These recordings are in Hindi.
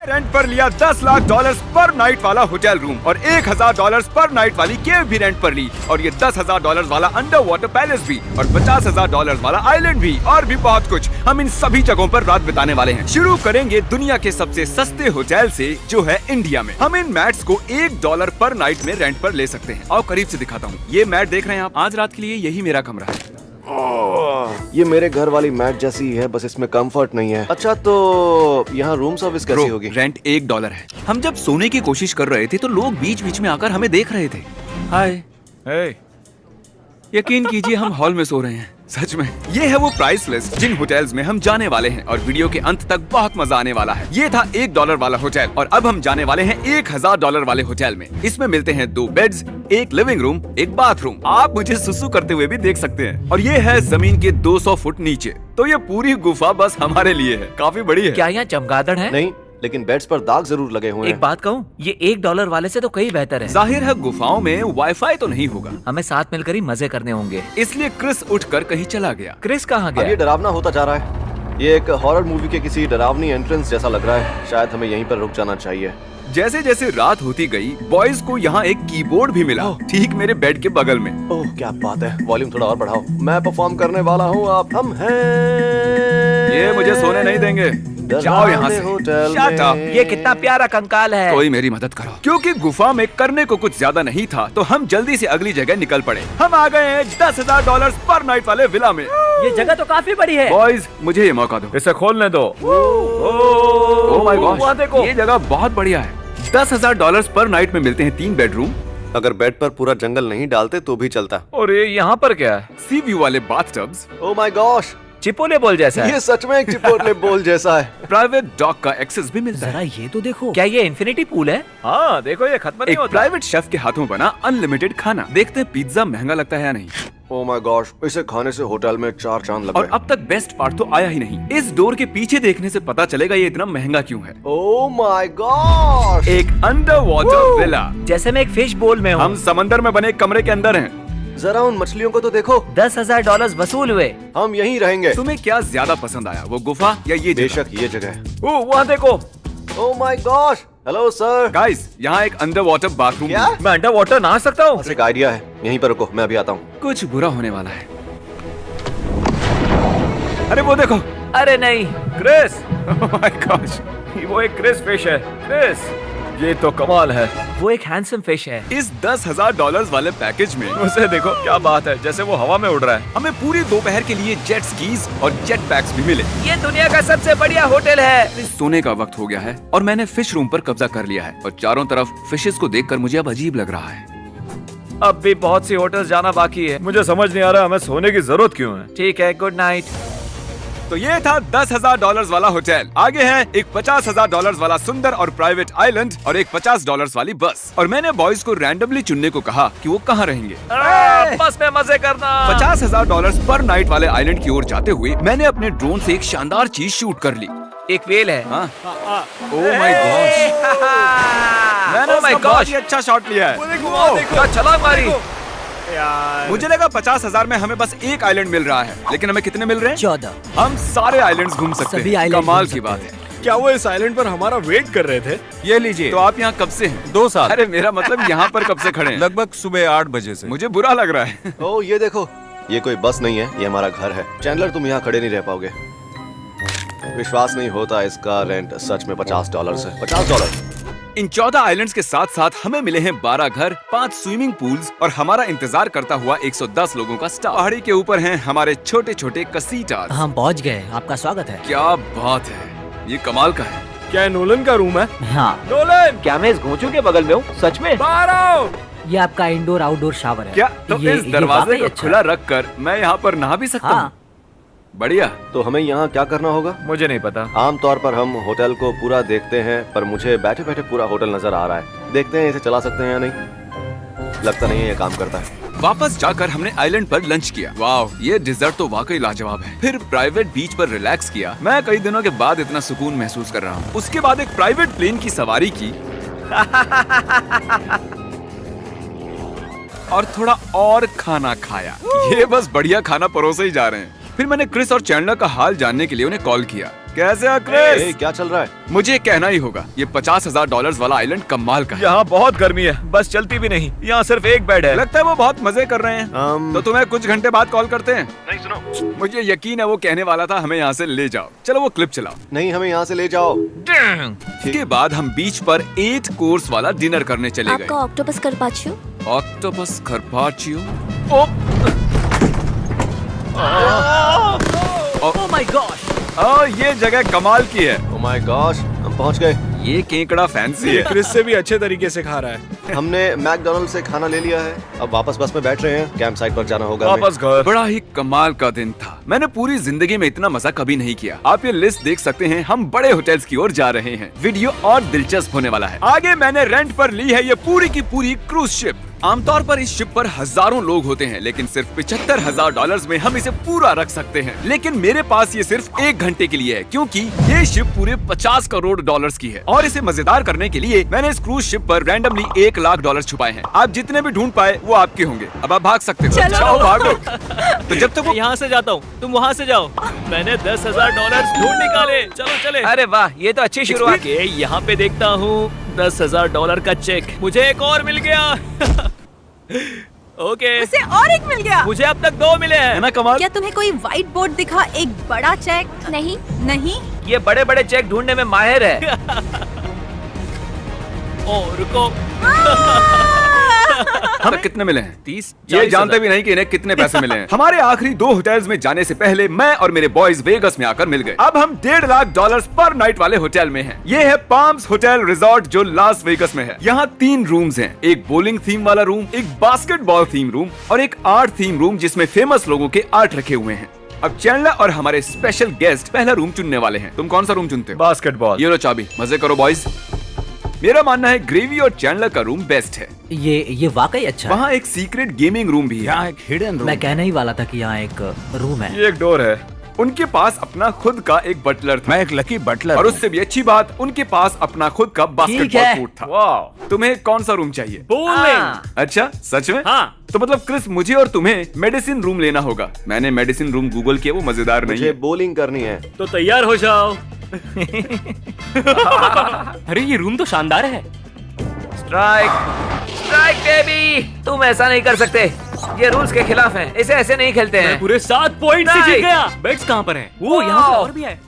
रेंट पर लिया $10 लाख पर नाइट वाला होटल रूम और $1,000 पर नाइट वाली केव भी रेंट पर ली और ये $10,000 वाला अंडर वाटर पैलेस भी और $50,000 वाला आइलैंड भी और भी बहुत कुछ। हम इन सभी जगहों पर रात बिताने वाले हैं। शुरू करेंगे दुनिया के सबसे सस्ते होटल से, जो है इंडिया में। हम इन मैट्स को $1 पर नाइट में रेंट पर ले सकते हैं। आओ करीब से दिखाता हूँ। ये मैट देख रहे हैं आप, आज रात के लिए यही मेरा कमरा है। ये मेरे घर वाली मैट जैसी है, बस इसमें कंफर्ट नहीं है। अच्छा, तो यहाँ रूम सर्विस कैसी होगी? रेंट $1 है। हम जब सोने की कोशिश कर रहे थे तो लोग बीच बीच में आकर हमें देख रहे थे। हाय, यकीन कीजिए हम हॉल में सो रहे हैं। सच में ये है वो प्राइस लिस्ट जिन होटल्स में हम जाने वाले हैं और वीडियो के अंत तक बहुत मजा आने वाला है। ये था $1 वाला होटल और अब हम जाने वाले हैं $1,000 वाले होटल में। इसमें मिलते हैं 2 बेड्स, एक लिविंग रूम, एक बाथरूम। आप मुझे सुसु करते हुए भी देख सकते हैं। और ये है जमीन के 200 फुट नीचे। तो ये पूरी गुफा बस हमारे लिए है, काफी बड़ी है। क्या यहाँ चमगादड़ है? नहीं, लेकिन बेड्स पर दाग जरूर लगे हुए हैं। एक बात कहूँ, ये $1 वाले से तो कई बेहतर है। जाहिर है गुफाओं में वाईफाई तो नहीं होगा, हमें साथ मिलकर ही मजे करने होंगे। इसलिए क्रिस उठकर कहीं चला गया। क्रिस कहाँ अब ये गया? डरावना होता जा रहा है। ये एक हॉरर मूवी के किसी डरावनी एंट्रेंस जैसा लग रहा है। शायद हमें यहीं पर रुक जाना चाहिए। जैसे जैसे रात होती गई, बॉयज को यहाँ एक कीबोर्ड भी मिला, ठीक मेरे बेड के बगल में। ओह, क्या बात है। वॉल्यूम थोड़ा और बढ़ाओ, मैं परफॉर्म करने वाला हूँ। आप हम हैं। ये मुझे सोने नहीं देंगे। जाओ यहाँ से। Shut up। ये कितना प्यारा कंकाल है। कोई मेरी मदद करो। क्योंकि गुफा में करने को कुछ ज्यादा नहीं था तो हम जल्दी से अगली जगह निकल पड़े। हम आ गए हैं $10,000 पर नाइट वाले विला में। ये जगह तो काफी बड़ी है। बॉयज, मुझे ये मौका दो, इसे खोलने दो। ओह माय गॉड, वहाँ देखो। ये जगह बहुत बढ़िया है। $10,000 पर नाइट में मिलते हैं 3 बेडरूम। अगर बेड पर पूरा जंगल नहीं डालते तो भी चलता। और ये यहाँ पर क्या है? सी व्यू वाले बाथटब्स। ओह माय गॉश, चिपोले बोल जैसा है। ये सच में एक चिपोटले बोल जैसा है। प्राइवेट डॉग का एक्सेस भी मिलता जरा है। ये तो देखो। क्या ये इन्फिनिटी पूल है? हाँ देखो, ये खत्म नहीं होता। प्राइवेट शेफ के हाथों बना अनलिमिटेड खाना। देखते हैं पिज्जा महंगा लगता है या नहीं। ओह माय गॉश, इसे खाने से होटल में 4 चांद लग और गए। अब तक बेस्ट पार्ट तो आया ही नहीं। इस डोर के पीछे देखने से पता चलेगा ये इतना महंगा क्यों है। ओह माय गॉश, एक अंडर वाटर विला। जैसे मैं एक फिश बोल में हूँ। हम समंदर में बने एक कमरे के अंदर हैं। जरा उन मछलियों को तो देखो। $10,000 वसूल हुए। हम यहीं रहेंगे। तुम्हें क्या ज्यादा पसंद आया, वो गुफा या ये जगह? बेशक ये जगह है। ओह वहाँ देखो। Oh my gosh, hello sir. Guys, यहाँ एक अंडर वाटर बाथरूम क्या? है। मैं अंडर वाटर नहा सकता हूँ? बस एक आइडिया है, यहीं पर रुको, मैं अभी आता हूँ। कुछ बुरा होने वाला है। अरे वो देखो। अरे नहीं। क्रिस, ओह माय गॉश, वो एक क्रिस फिश है। क्रिस, ये तो कमाल है। वो एक हैंडसम फिश है। इस $10,000 वाले पैकेज में उसे देखो, क्या बात है, जैसे वो हवा में उड़ रहा है। हमें पूरी दोपहर के लिए जेट स्कीज और जेट पैक्स भी मिले। ये दुनिया का सबसे बढ़िया होटल है। सोने का वक्त हो गया है और मैंने फिश रूम पर कब्जा कर लिया है और चारों तरफ फिशेस को देखकर मुझे अब अजीब लग रहा है। अब भी बहुत सी होटल्स जाना बाकी है। मुझे समझ नहीं आ रहा हमें सोने की जरूरत क्यों है। ठीक है, गुड नाइट। तो ये था $10,000 वाला होटल। आगे है एक $50,000 वाला सुंदर और प्राइवेट आइलैंड और एक $50 वाली बस। और मैंने बॉयज को रैंडमली चुनने को कहा कि वो कहाँ रहेंगे। बस में मजे करना। $50,000 पर नाइट वाले आइलैंड की ओर जाते हुए मैंने अपने ड्रोन से एक शानदार चीज शूट कर ली। एक वेल है। हाँ। ओह माय गॉश, मैंने Oh my उसका बहुत gosh। ही अच्छा शॉट लिया है। क्या छलांग मारी। मुझे लगा 50,000 में हमें बस एक आइलैंड मिल रहा है, लेकिन हमें कितने मिल रहे हैं? 14। हम सारे आइलैंड्स घूम सकते सभी हैं। आइलैंड कमाल घूम की सकते बात हैं। है। क्या वो इस आइलैंड पर हमारा वेट कर रहे थे? ये लीजिए। तो आप यहाँ कब से हैं? 2 साल। अरे मेरा मतलब यहाँ पर कब से खड़े हैं? लगभग सुबह 8 बजे से। मुझे बुरा लग रहा है। ओह ये देखो, ये कोई बस नहीं है, ये हमारा घर है। चैंडलर, तुम यहाँ खड़े नहीं रह पाओगे। विश्वास नहीं होता, इसका रेंट सच में $50 है। $50। इन 14 आइलैंड्स के साथ साथ हमें मिले हैं 12 घर, 5 स्विमिंग पूल्स और हमारा इंतजार करता हुआ 110 लोगों का स्टाफ। पहाड़ी के ऊपर हैं हमारे छोटे छोटे कसीटास। हम पहुंच गए, आपका स्वागत है। क्या बात है, ये कमाल का है। क्या ये नोलन का रूम है? हाँ। नोलन, क्या मैं इस घोंचू के बगल में हूँ? सच में? बाहर आओ। ये आपका इंडोर आउटडोर शावर है। क्या तो ये इस दरवाजे वाकई को अच्छा खुला रखकर मैं यहाँ पर नहा भी सकता हूँ? हाँ। बढ़िया। तो हमें यहाँ क्या करना होगा? मुझे नहीं पता। आमतौर पर हम होटल को पूरा देखते हैं, पर मुझे बैठे बैठे पूरा होटल नजर आ रहा है। देखते हैं इसे चला सकते हैं या नहीं। लगता नहीं है ये काम करता है। वापस जाकर हमने आइलैंड पर लंच किया। वाह, ये डिजर्ट तो वाकई लाजवाब है। फिर प्राइवेट बीच पर रिलैक्स किया। मैं कई दिनों के बाद इतना सुकून महसूस कर रहा हूँ। उसके बाद एक प्राइवेट प्लेन की सवारी की और थोड़ा और खाना खाया। ये बस बढ़िया खाना परोसे ही जा रहे हैं। फिर मैंने क्रिस और चैंडलर का हाल जानने के लिए उन्हें कॉल किया। कैसे हो ए, क्रिस? क्या चल रहा है? मुझे कहना ही होगा, ये $50,000 वाला आइलैंड कमाल का है। यहाँ बहुत गर्मी है, बस चलती भी नहीं। यहाँ सिर्फ एक बेड है। लगता है वो बहुत मजे कर रहे हैं। तो तुम्हें कुछ घंटे बाद कॉल करते हैं। नहीं सुनो, मुझे यकीन है वो कहने वाला था हमें यहाँ से ले जाओ। चलो वो क्लिप चलाओ। नहीं हमें यहाँ से ले जाओ। इसके बाद हम बीच पर 8 कोर्स वाला डिनर करने चले गए। आपका octopus carpaccio? Octopus carpaccio. Oh my God. ये जगह कमाल की है। ओह माय गॉश, हम पहुँच गए। ये केकड़ा फैंसी है। क्रिस से भी अच्छे तरीके से खा रहा है। हमने मैकडोनल्ड से खाना ले लिया है, अब वापस बस में बैठ रहे हैं। कैंप साइट पर जाना होगा हमें। वापस घर। बड़ा ही कमाल का दिन था। मैंने पूरी जिंदगी में इतना मजा कभी नहीं किया। आप ये लिस्ट देख सकते हैं। हम बड़े होटल्स की ओर जा रहे हैं। वीडियो और दिलचस्प होने वाला है। आगे मैंने रेंट पर ली है ये पूरी की पूरी क्रूज शिप। आमतौर पर इस शिप पर हजारों लोग होते हैं, लेकिन सिर्फ $75,000 में हम इसे पूरा रख सकते हैं। लेकिन मेरे पास ये सिर्फ 1 घंटे के लिए है, क्योंकि ये शिप पूरे $50 करोड़ की है। और इसे मजेदार करने के लिए मैंने इस क्रूज शिप पर रैंडमली $1 लाख छुपाए हैं। आप जितने भी ढूंढ पाए वो आपके होंगे। अब आप भाग सकते हो। जाओ भागो। तो जब तक वो यहाँ से जाता हूँ, तुम वहाँ से जाओ। मैंने $10,000 ढूंढ निकाले। चलो चले। अरे वाह, ये तो अच्छी शुरुआत। के यहाँ पे देखता हूँ $10,000 का चेक। मुझे एक और मिल गया। ओके, उसे और एक मिल गया। मुझे अब तक 2 मिले हैं। ना कमाल। क्या तुम्हें कोई व्हाइट बोर्ड दिखा? एक बड़ा चेक? नहीं। नहीं। ये बड़े बड़े चेक ढूंढने में माहिर है। ओ रुको। हमें कितने मिले हैं? 30। ये जानते भी नहीं कि इन्हें कितने पैसे मिले हैं। हमारे आखिरी 2 होटल्स में जाने से पहले मैं और मेरे बॉयज वेगस में आकर मिल गए। अब हम $1.5 लाख पर नाइट वाले होटल में हैं। ये है पाम्स होटल रिजॉर्ट जो लास वेगस में है। यहाँ 3 रूम्स हैं। एक बोलिंग थीम वाला रूम, एक बास्केटबॉल थीम रूम और एक आर्ट थीम रूम जिसमें फेमस लोगों के आर्ट रखे हुए हैं। अब चैंडलर और हमारे स्पेशल गेस्ट पहला रूम चुनने वाले हैं। तुम कौन सा रूम चुनते हो? बास्केटबॉल। ये लो चाबी, मजे करो बॉयज। मेरा मानना है ग्रेवी और चैंडलर का रूम बेस्ट है। ये वाकई अच्छा है। वहाँ एक सीक्रेट गेमिंग रूम भी है। यहाँ एक हिडन रूम। मैं कहने ही वाला था कि यहाँ एक रूम है। ये एक डोर है। उनके पास अपना खुद का एक बटलर था। मैं एक लकी बटलर और हूँ। उससे भी अच्छी बात, उनके पास अपना खुद का बास्केटबॉल है। कोर्ट था। वाह। तुम्हें कौन सा रूम चाहिए? बोलिंग। अच्छा, सच में? हाँ। तो मतलब क्रिस, मुझे और तुम्हें मेडिसिन रूम लेना होगा। मैंने मेडिसिन रूम गूगल किया, वो मजेदार नहीं मुझे है। बोलिंग करनी है। तो तैयार हो जाओ। अरे ये रूम तो शानदार है। स्ट्राइक बेबी, तुम ऐसा नहीं कर सकते। ये रूल्स के खिलाफ है। इसे ऐसे नहीं खेलते हैं। पूरे 7 पॉइंट से जीत गया। बेड्स कहाँ पर हैं? वो यहाँ पे और भी है।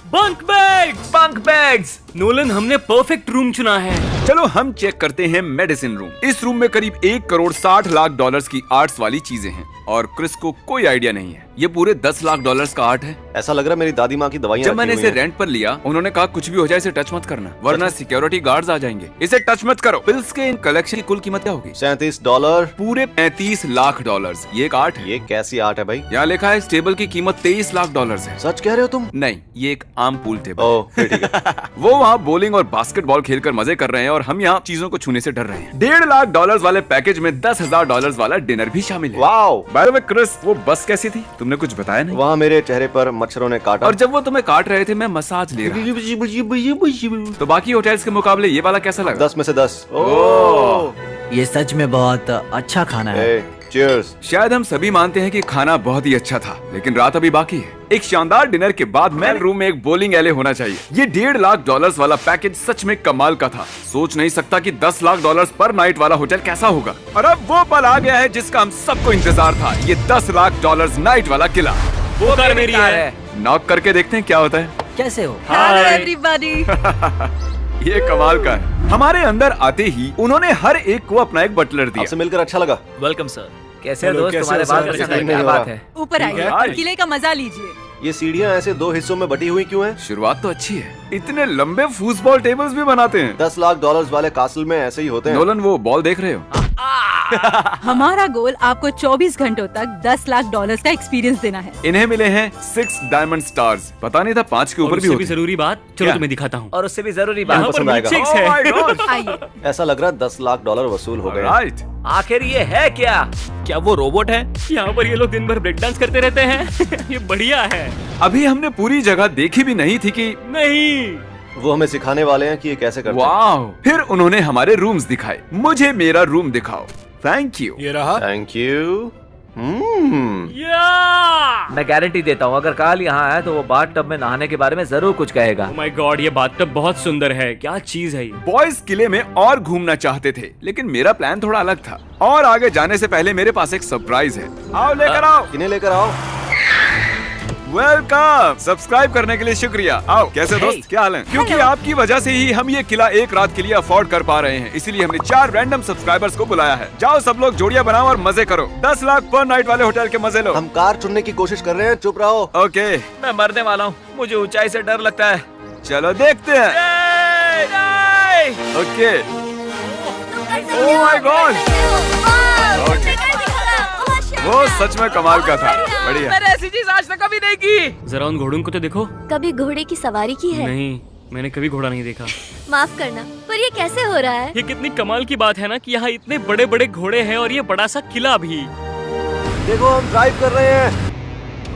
Bunk bags. नोलन, हमने परफेक्ट रूम चुना है। चलो हम चेक करते हैं मेडिसिन रूम। इस रूम में करीब $1,60,00,000 की आर्ट्स वाली चीजें हैं और क्रिस को कोई आइडिया नहीं है। ये पूरे $10,00,000 का आर्ट है। ऐसा लग रहा है मेरी दादी माँ की दवाइयाँ जब मैंने रखी इसे हुई हैं। रेंट पर लिया, उन्होंने कहा कुछ भी हो जाए इसे टच मत करना, वरना सिक्योरिटी गार्ड्स आ जाएंगे। इसे टच मत करो। पिल्स के इन कलेक्शन की कुल कीमत क्या होगी? $37। पूरे $35,00,000। ये एक आर्ट है। ये कैसी आर्ट है भाई? यहाँ लिखा है इस टेबल की कीमत $23,00,000 है। सच कह रहे हो तुम? नहीं, ये एक आम पूल टेबल। ओह, फिर ठीक है। वो वहाँ बोलिंग और बास्केटबॉल खेलकर मजे कर रहे हैं और हम यहाँ चीजों को छूने से डर रहे हैं। $1.5 लाख वाले पैकेज में $10,000 वाला डिनर भी शामिल है। Wow. By the way Chris, वो बस कैसी थी? तुमने कुछ बताया नहीं। वहाँ मेरे चेहरे पर मच्छरों ने काटा। और जब वो तुम्हें काट रहे थे मैं मसाज ले रहा था। तो बाकी होटल्स के मुकाबले ये वाला कैसा लगा? 10 में से 10। ओह। ये सच में बहुत अच्छा खाना है। चीयर्स। शायद हम सभी मानते हैं कि खाना बहुत ही अच्छा था, लेकिन रात अभी बाकी है। एक शानदार डिनर के बाद मेन रूम में एक बोलिंग एले होना चाहिए। ये $1.5 लाख वाला पैकेज सच में कमाल का था। सोच नहीं सकता कि $10,00,000 पर नाइट वाला होटल कैसा होगा। और अब वो पल आ गया है जिसका हम सबको इंतजार था। ये $10,00,000 नाइट वाला किला। वो कार मेरी है। नॉक करके देखते हैं क्या होता है। कैसे हो? Hello everybody. ये कमाल का है। हमारे अंदर आते ही उन्होंने हर एक को अपना एक बटलर दिया। आपसे मिलकर अच्छा लगा। Welcome sir. कैसे हेलो, दोस्त? कैसे तुम्हारे हो बाल सर? कैसे नहीं हैं? क्या हो बात रहा। है? ऊपर ठीक है। आइए, किले का मजा लीजिए। ये सीढ़ियाँ ऐसे 2 हिस्सों में बटी हुई क्यों हैं? शुरुआत तो अच्छी है। इतने लंबे फुटबॉल टेबल्स भी बनाते हैं। $10,00,000 वाले कासल में ऐसे ही होते हैं। नोलन, वो बॉल देख रहे हो? हमारा गोल आपको 24 घंटों तक $10 लाख का एक्सपीरियंस देना है। इन्हें मिले हैं 6 डायमंड स्टार्स। पता नहीं था 5 के ऊपर भी होते हैं। जरूरी बात, चलो क्या? तुम्हें दिखाता हूँ। और उससे भी जरूरी यहाँ बात, पसंद आएगा। milkshakes Oh है। my God! आइए। ऐसा लग रहा है $10,00,000 वसूल हो गए। Right. आखिर ये है क्या? क्या वो रोबोट है? यहाँ पर ये लोग दिन भर ब्रेक डांस करते रहते हैं। ये बढ़िया है। अभी हमने पूरी जगह देखी भी नहीं थी कि नहीं, वो हमें सिखाने वाले हैं कि ये कैसे करते हैं। वाह। फिर उन्होंने हमारे रूम्स दिखाए। मुझे मेरा रूम दिखाओ। Thank you. ये रहा। Thank you. मैं गारंटी देता हूँ अगर काल यहाँ आया तो वो बाथटब में नहाने के बारे में जरूर कुछ कहेगा। माय गॉड, ये बाथटब बहुत सुंदर है। क्या चीज है ये? बॉयज किले में और घूमना चाहते थे, लेकिन मेरा प्लान थोड़ा अलग था। और आगे जाने से पहले मेरे पास एक सरप्राइज है। आओ लेकर आओ। किन्हें लेकर आओ? वेलकम। सब्सक्राइब करने के लिए शुक्रिया। आओ। कैसे दोस्त, क्या हाल है? क्योंकि आपकी वजह से ही हम ये किला एक रात के लिए अफोर्ड कर पा रहे हैं, इसीलिए हमने 4 रैंडम सब्सक्राइबर्स को बुलाया है। जाओ सब लोग जोड़ियां बनाओ और मजे करो। 10 लाख पर नाइट वाले होटल के मजे लो। हम कार चुनने की कोशिश कर रहे हैं, चुप रहो। ओके। मैं मरने वाला हूँ, मुझे ऊंचाई से डर लगता है। चलो देखते हैं। ओके। ओह माय गॉड, वो सच में कमाल का था। बढ़िया। मैंने ऐसी चीज आज तक कभी नहीं की। जरा उन घोड़ों को तो देखो। कभी घोड़े की सवारी की है? नहीं, मैंने कभी घोड़ा नहीं देखा। माफ करना, पर ये कैसे हो रहा है? ये कितनी कमाल की बात है ना कि यहाँ इतने बड़े बड़े घोड़े हैं और ये बड़ा सा किला भी। देखो हम ड्राइव कर रहे हैं।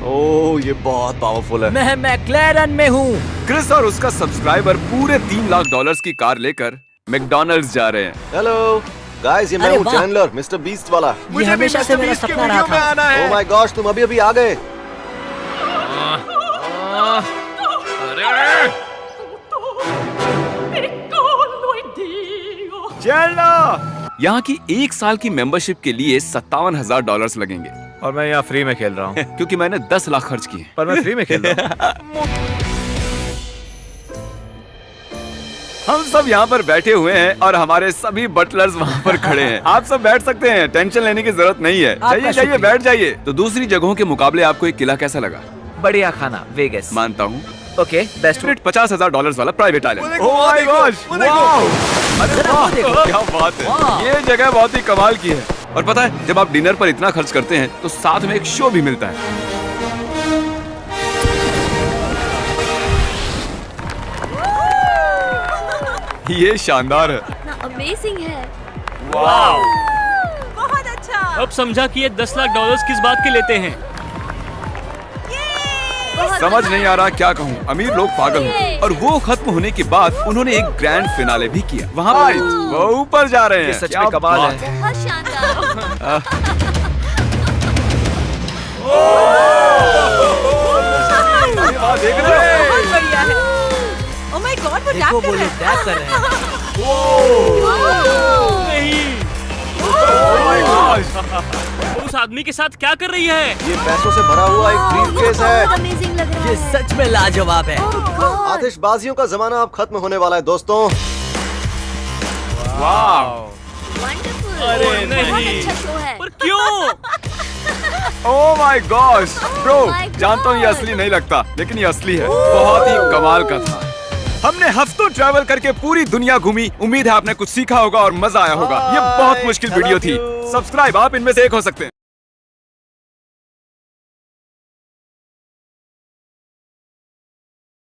ओह ये बहुत पावरफुल है। मैं मैक्लेरन में हूँ। क्रिस और उसका सब्सक्राइबर पूरे $3 लाख की कार लेकर मैकडॉनल्ड्स जा रहे हैं। हेलो गाइस, ये मैं हूँ चैंडलर, मिस्टर बीस्ट वाला। ये हमेशा से मेरा सपना रहा था। ओह माय गॉश, तुम अभी आ गए। यहाँ की 1 साल की मेंबरशिप के लिए $57,000 लगेंगे। और मैं यहाँ फ्री में खेल रहा हूँ। क्योंकि मैंने 10 लाख खर्च किए। पर मैं फ्री में खेल रहा हूँ। हम सब यहाँ पर बैठे हुए हैं और हमारे सभी बटलर्स वहाँ पर खड़े हैं। आप सब बैठ सकते हैं, टेंशन लेने की जरूरत नहीं है। जाइए जाइए, बैठ जाइए। तो दूसरी जगहों के मुकाबले आपको एक किला कैसा लगा? बढ़िया खाना, वेगस। मानता हूँ। Okay, best. $50,000 वाला private island. Oh my gosh, wow! अरे वाह, क्या बात है। ये जगह बहुत ही कमाल की है। और पता है, जब आप डिनर पर इतना खर्च करते हैं तो साथ में एक शो भी मिलता है। ये शानदार है। अमेजिंग है। वाव! बहुत अच्छा। अब समझा कि ये $10 लाख किस बात के लेते हैं। समझ नहीं आ रहा क्या कहूँ। अमीर लोग पागल हैं। और वो खत्म होने के बाद उन्होंने एक ग्रैंड फिनाले भी किया। वहाँ पर वो ऊपर जा रहे हैं। ये सच में कमाल है। बहुत शानदार। देख रहे हैं? बहुत बढ़िया है। ओह माय गॉड, वो डैप कर रहे हैं। डैप कर रहे हैं। नहीं, Oh my gosh! उस आदमी के साथ क्या कर रही है? ये पैसों से भरा हुआ एक ब्रीफकेस है। अमेजिंग लग रहा है। ये सच में लाजवाब है। Oh God! आतिशबाजियों का जमाना अब खत्म होने वाला है दोस्तों। Wonderful! अरे बहुत नहीं। अच्छा शो है। पर क्यों? Oh my gosh! Bro, Oh my जानता हूँ ये God! असली नहीं लगता, लेकिन ये असली है। बहुत ही कमाल का था। हमने हफ्तों ट्रैवल करके पूरी दुनिया घूमी। उम्मीद है आपने कुछ सीखा होगा और मजा आया होगा। ये बहुत मुश्किल वीडियो थी। सब्सक्राइब आप इनमें से एक हो सकते हैं।